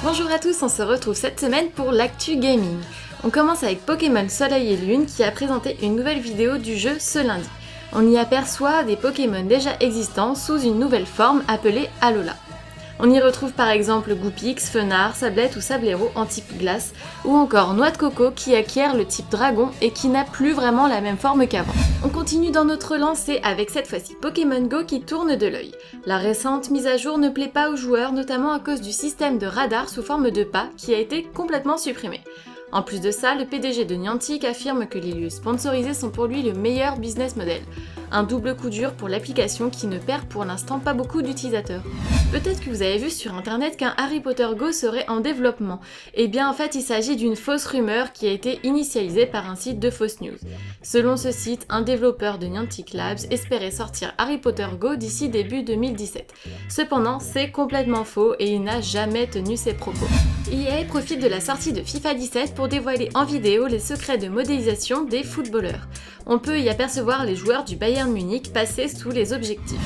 Bonjour à tous, on se retrouve cette semaine pour l'actu gaming. On commence avec Pokémon Soleil et Lune qui a présenté une nouvelle vidéo du jeu ce lundi. On y aperçoit des Pokémon déjà existants sous une nouvelle forme appelée Alola. On y retrouve par exemple Goupix, Fenard, Sablette ou Sablero en type glace, ou encore Noix de Coco qui acquiert le type dragon et qui n'a plus vraiment la même forme qu'avant. On continue dans notre lancée avec cette fois-ci Pokémon Go qui tourne de l'œil. La récente mise à jour ne plaît pas aux joueurs, notamment à cause du système de radar sous forme de pas qui a été complètement supprimé. En plus de ça, le PDG de Niantic affirme que les lieux sponsorisés sont pour lui le meilleur business model. Un double coup dur pour l'application qui ne perd pour l'instant pas beaucoup d'utilisateurs. Peut-être que vous avez vu sur internet qu'un Harry Potter Go serait en développement. Eh bien en fait il s'agit d'une fausse rumeur qui a été initialisée par un site de fausse news. Selon ce site, un développeur de Niantic Labs espérait sortir Harry Potter Go d'ici début 2017. Cependant c'est complètement faux et il n'a jamais tenu ses propos. EA profite de la sortie de FIFA 17 pour dévoiler en vidéo les secrets de modélisation des footballeurs. On peut y apercevoir les joueurs du Bayern Munich passer sous les objectifs.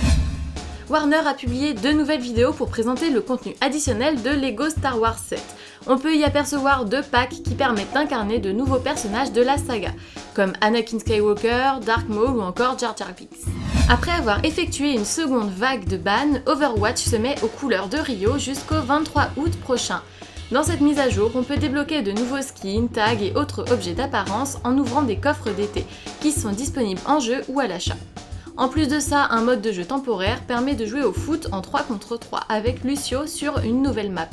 Warner a publié 2 nouvelles vidéos pour présenter le contenu additionnel de Lego Star Wars 7. On peut y apercevoir 2 packs qui permettent d'incarner de nouveaux personnages de la saga, comme Anakin Skywalker, Darth Maul ou encore Jar Jar Binks. Après avoir effectué une seconde vague de bans, Overwatch se met aux couleurs de Rio jusqu'au 23 août prochain. Dans cette mise à jour, on peut débloquer de nouveaux skins, tags et autres objets d'apparence en ouvrant des coffres d'été, qui sont disponibles en jeu ou à l'achat. En plus de ça, un mode de jeu temporaire permet de jouer au foot en 3 contre 3 avec Lucio sur une nouvelle map.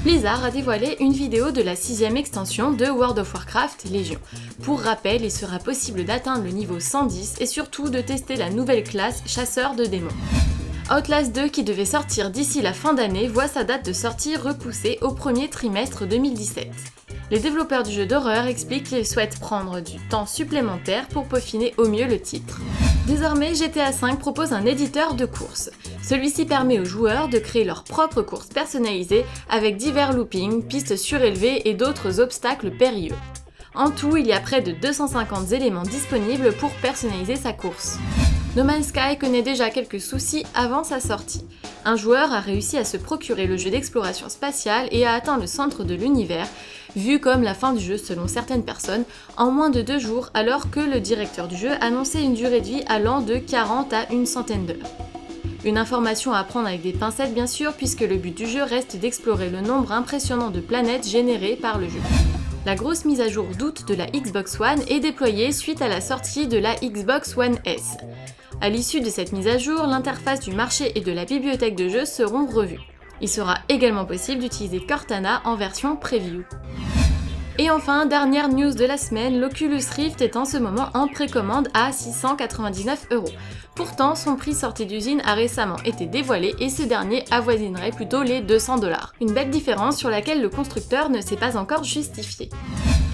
Blizzard a dévoilé une vidéo de la 6ème extension de World of Warcraft Légion. Pour rappel, il sera possible d'atteindre le niveau 110 et surtout de tester la nouvelle classe chasseur de démons. Outlast 2 qui devait sortir d'ici la fin d'année voit sa date de sortie repoussée au premier trimestre 2017. Les développeurs du jeu d'horreur expliquent qu'ils souhaitent prendre du temps supplémentaire pour peaufiner au mieux le titre. Désormais, GTA V propose un éditeur de courses. Celui-ci permet aux joueurs de créer leurs propres courses personnalisées avec divers loopings, pistes surélevées et d'autres obstacles périlleux. En tout, il y a près de 250 éléments disponibles pour personnaliser sa course. No Man's Sky connaît déjà quelques soucis avant sa sortie. Un joueur a réussi à se procurer le jeu d'exploration spatiale et a atteint le centre de l'univers, vu comme la fin du jeu selon certaines personnes, en moins de 2 jours alors que le directeur du jeu annonçait une durée de vie allant de 40 à une centaine d'heures. Une information à prendre avec des pincettes bien sûr, puisque le but du jeu reste d'explorer le nombre impressionnant de planètes générées par le jeu. La grosse mise à jour d'août de la Xbox One est déployée suite à la sortie de la Xbox One S. À l'issue de cette mise à jour, l'interface du marché et de la bibliothèque de jeux seront revues. Il sera également possible d'utiliser Cortana en version preview. Et enfin, dernière news de la semaine, l'Oculus Rift est en ce moment en précommande à 699 €. Pourtant, son prix sorti d'usine a récemment été dévoilé et ce dernier avoisinerait plutôt les 200 $. Une belle différence sur laquelle le constructeur ne s'est pas encore justifié.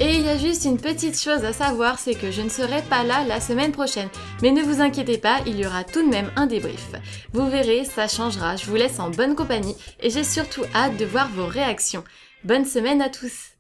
Et il y a juste une petite chose à savoir, c'est que je ne serai pas là la semaine prochaine. Mais ne vous inquiétez pas, il y aura tout de même un débrief. Vous verrez, ça changera, je vous laisse en bonne compagnie et j'ai surtout hâte de voir vos réactions. Bonne semaine à tous!